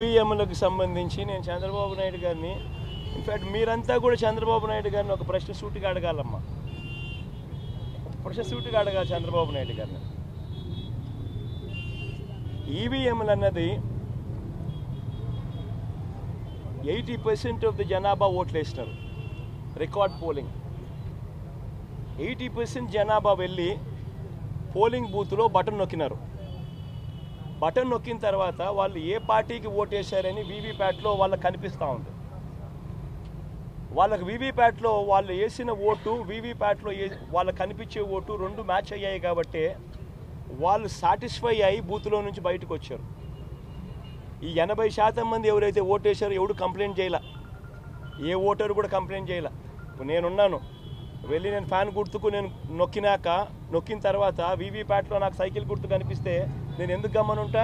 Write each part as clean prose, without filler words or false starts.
ఈవీఎంలకు సంబంధించి నేను చంద్రబాబు నాయుడు గారిని ఇన్ఫాక్ట్ మీరంతా కూడా చంద్రబాబు నాయుడు గారిని ఒక ప్రశ్న సూటిగా అడగాలమ్మా. ప్రశ్న సూటిగా అడగాలి చంద్రబాబు నాయుడు గారిని. ఈవీఎంలు అన్నది 80% ఆఫ్ ది జనాభా ఓట్లు వేసినారు. రికార్డ్ పోలింగ్ 80% జనాభా వెళ్ళి పోలింగ్ బూత్లో బటన్ నొక్కినారు. బటన్ నొక్కిన తర్వాత వాళ్ళు ఏ పార్టీకి ఓటేశారని వీవీప్యాట్లో వాళ్ళకి కనిపిస్తూ ఉంది. వాళ్ళకి వీవీప్యాట్లో వాళ్ళు వేసిన ఓటు వీవీప్యాట్లో వాళ్ళకి కనిపించే ఓటు రెండు మ్యాచ్ అయ్యాయి కాబట్టి వాళ్ళు సాటిస్ఫై అయ్యి బూత్లో నుంచి బయటకు వచ్చారు. ఈ 80% మంది ఎవరైతే ఓటేశారో ఎవడు కంప్లైంట్ చేయాల, ఏ ఓటరు కూడా కంప్లైంట్ చేయాల. ఇప్పుడు నేనున్నాను, వెళ్ళి నేను ఫ్యాన్ గుర్తుకు నేను నొక్కిన తర్వాత వీవీప్యాట్లో నాకు సైకిల్ గుర్తు కనిపిస్తే నేను ఎందుకు గమ్మనుంటా?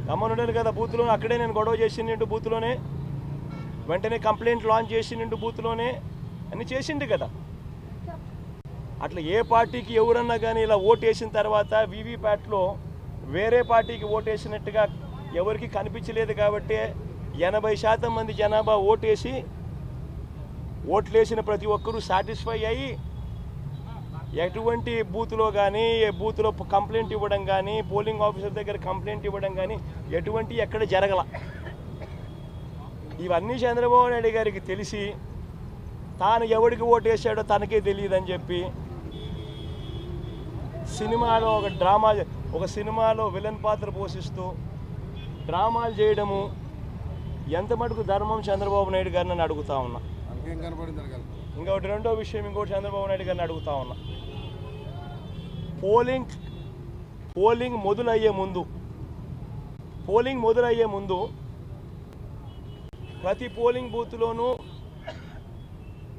గమ్మనుండాను కదా. బూత్లో అక్కడే నేను గొడవ చేసిండు, బూత్లోనే వెంటనే కంప్లైంట్ లాంచ్ చేసిండు, బూత్లోనే అని చేసిండు కదా. అట్లా ఏ పార్టీకి ఎవరన్నా కానీ ఇలా ఓటు వేసిన తర్వాత వీవీప్యాట్లో వేరే పార్టీకి ఓటేసినట్టుగా ఎవరికి కనిపించలేదు కాబట్టి 80% మంది జనాభా ఓట్లేసిన ప్రతి ఒక్కరూ సాటిస్ఫై అయ్యి ఎటువంటి బూత్లో కానీ బూత్లో కంప్లైంట్ ఇవ్వడం కానీ పోలింగ్ ఆఫీసర్ దగ్గర కంప్లైంట్ ఇవ్వడం కానీ ఎటువంటి ఎక్కడ జరగల. ఇవన్నీ చంద్రబాబు నాయుడు గారికి తెలిసి తాను ఎవరికి ఓటేసాడో తనకే తెలియదని చెప్పి సినిమాలో ఒక సినిమాలో విలన్ పాత్ర పోషిస్తూ డ్రామాలు చేయడము ఎంత మటుకు ధర్మం చంద్రబాబు నాయుడు గారిని అడుగుతా ఉన్నా. ఇంకొకటి రెండో విషయం, ఇంకోటి చంద్రబాబు నాయుడు గారిని అడుగుతా ఉన్నా. పోలింగ్ మొదలయ్యే ముందు ప్రతి పోలింగ్ బూత్లోనూ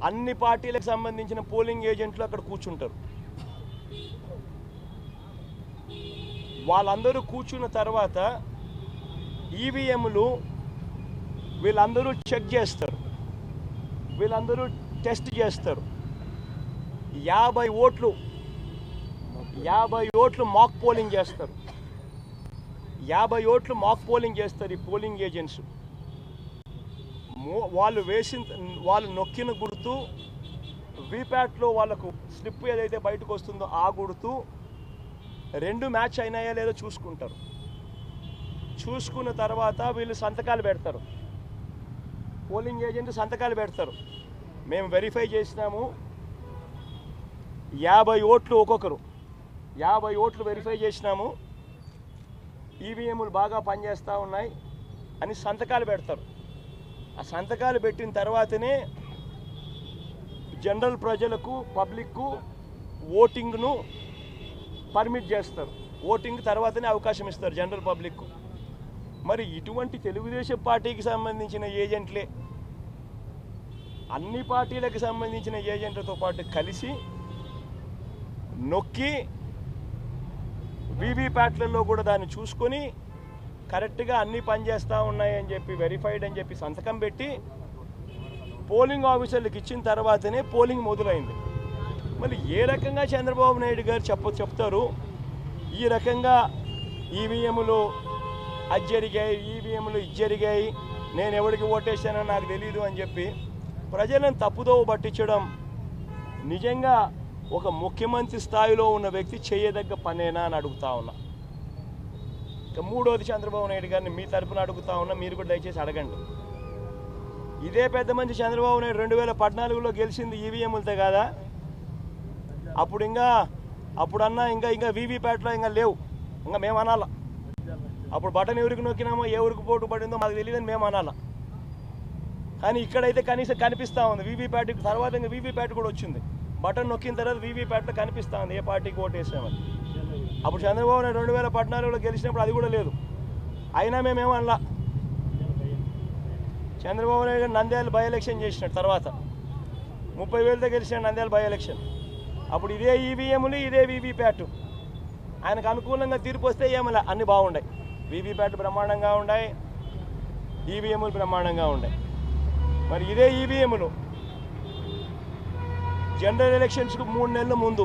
అన్ని పార్టీలకు సంబంధించిన పోలింగ్ ఏజెంట్లు అక్కడ కూర్చుంటారు. వాళ్ళందరూ కూర్చున్న తర్వాత ఈవీఎంలు వీళ్ళందరూ చెక్ చేస్తారు, వీళ్ళందరూ టెస్ట్ చేస్తారు. 50 ఓట్లు మాక్ పోలింగ్ చేస్తారు. 50 ఓట్లు మాక్ పోలింగ్ చేస్తారు ఈ పోలింగ్ ఏజెంట్స్. వాళ్ళు నొక్కిన గుర్తు వీప్యాట్లో వాళ్ళకు స్లిప్ ఏదైతే బయటకు వస్తుందో ఆ గుర్తు రెండు మ్యాచ్ అయినాయా లేదో చూసుకుంటారు. చూసుకున్న తర్వాత వీళ్ళు సంతకాలు పెడతారు, పోలింగ్ ఏజెంట్ సంతకాలు పెడతారు. మేము వెరిఫై చేసినాము, 50 ఓట్లు ఒక్కొక్కరు 50 ఓట్లు వెరిఫై చేసినాము, ఈవీఎంలు బాగా పనిచేస్తూ ఉన్నాయి అని సంతకాలు పెడతారు. ఆ సంతకాలు పెట్టిన తర్వాతనే జనరల్ ప్రజలకు పబ్లిక్కు ఓటింగ్ను పర్మిట్ చేస్తారు. ఓటింగ్ తర్వాతనే అవకాశం ఇస్తారు జనరల్ పబ్లిక్కు. మరి ఇటువంటి తెలుగుదేశం పార్టీకి సంబంధించిన ఏజెంట్లే అన్ని పార్టీలకు సంబంధించిన ఏజెంట్లతో పాటు కలిసి నొక్కి వీవీప్యాట్లలో కూడా దాన్ని చూసుకొని కరెక్ట్గా అన్నీ పనిచేస్తూ ఉన్నాయని చెప్పి వెరిఫైడ్ అని చెప్పి సంతకం పెట్టి పోలింగ్ ఆఫీసర్లకు ఇచ్చిన తర్వాతనే పోలింగ్ మొదలైంది. మళ్ళీ ఏ రకంగా చంద్రబాబు నాయుడు గారు చెప్తారు ఈ రకంగా ఈవీఎంలు అది జరిగాయి, ఈవీఎంలు ఇది జరిగాయి, నేను ఎవరికి ఓటేసానో నాకు తెలియదు అని చెప్పి ప్రజలను తప్పుదోవ పట్టించడం నిజంగా ఒక ముఖ్యమంత్రి స్థాయిలో ఉన్న వ్యక్తి చేయదగ్గ పనేనా అని అడుగుతా ఉన్నా. ఇక మూడోది చంద్రబాబు నాయుడు గారిని మీ తరపున అడుగుతా ఉన్నా, మీరు కూడా దయచేసి అడగండి. ఇదే పెద్ద మంచి చంద్రబాబు నాయుడు 2014లో గెలిచింది ఈవీఎంలతో కాదా? అప్పుడన్నా ఇంకా వీవీప్యాట్లో ఇంకా లేవు, ఇంకా మేము అనాలా. అప్పుడు బటన్ ఎవరికి నొక్కినామో ఎవరికి పోటు పడిందో మాకు తెలియదని మేము అనాలా. కానీ ఇక్కడైతే కనీసం కనిపిస్తూ ఉంది. వీవీప్యాట్ తర్వాత ఇంకా వీవీప్యాట్ కూడా వచ్చింది. బటన్ నొక్కిన తర్వాత వీవీప్యాట్లో కనిపిస్తూ ఉంది ఏ పార్టీకి ఓటు వేసామని. అప్పుడు చంద్రబాబు నాయుడు 2014లో గెలిచినప్పుడు అది కూడా లేదు, అయినా మేమేమో అనలా. చంద్రబాబు నాయుడు నంద్యాల బై ఎలక్షన్ చేసినాడు, తర్వాత 30,000తో గెలిచినాడు నంద్యాల బై ఎలక్షన్. అప్పుడు ఇదే ఈవీఎంలు ఇదే వీవీప్యాట్ ఆయనకు అనుకూలంగా తీర్పు వస్తే ఏమలా అన్నీ బాగున్నాయి. వీవీప్యాట్ బ్రహ్మాండంగా ఉన్నాయి, ఈవీఎంలు బ్రహ్మాండంగా ఉన్నాయి. మరి ఇదే ఈవీఎంలు జనరల్ ఎలక్షన్స్కు 3 నెలల ముందు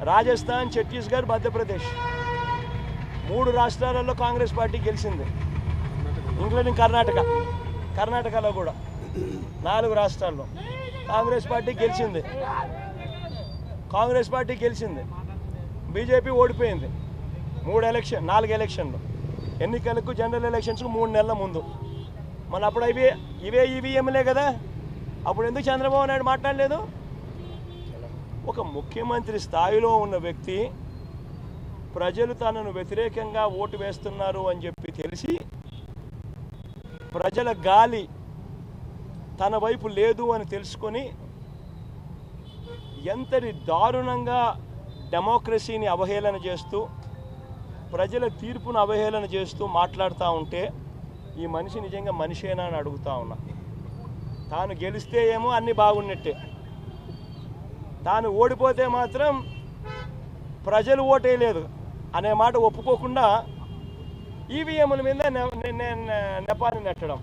రాజస్థాన్, ఛత్తీస్గఢ్, మధ్యప్రదేశ్ 3 రాష్ట్రాలలో కాంగ్రెస్ పార్టీ గెలిచింది, ఇంక్లూడింగ్ కర్ణాటకలో కూడా 4 రాష్ట్రాల్లో కాంగ్రెస్ పార్టీ గెలిచింది. బీజేపీ ఓడిపోయింది 4 ఎలక్షన్లు, ఎన్నికలకు జనరల్ ఎలక్షన్స్కు 3 నెలల ముందు. మన అప్పుడు ఇవే ఈవీఎంలే కదా, అప్పుడు ఎందుకు చంద్రబాబు నాయుడు మాట్లాడలేదు? ఒక ముఖ్యమంత్రి స్థాయిలో ఉన్న వ్యక్తి ప్రజలు తనను వ్యతిరేకంగా ఓటు వేస్తున్నారు అని చెప్పి తెలిసి ప్రజల గాలి తన వైపు లేదు అని తెలుసుకొని ఎంతటి దారుణంగా డెమోక్రసీని అవహేళన చేస్తూ ప్రజల తీర్పును అవహేళన చేస్తూ మాట్లాడుతూ ఉంటే ఈ మనిషి నిజంగా మనిషేనా అని అడుగుతా ఉన్నా. తాను గెలిస్తే ఏమో అన్నీ బాగున్నట్టే, తాను ఓడిపోతే మాత్రం ప్రజలు ఓటేయలేదు అనే మాట ఒప్పుకోకుండా ఈవీఎంల మీద నెపాన్ని నెట్టడం.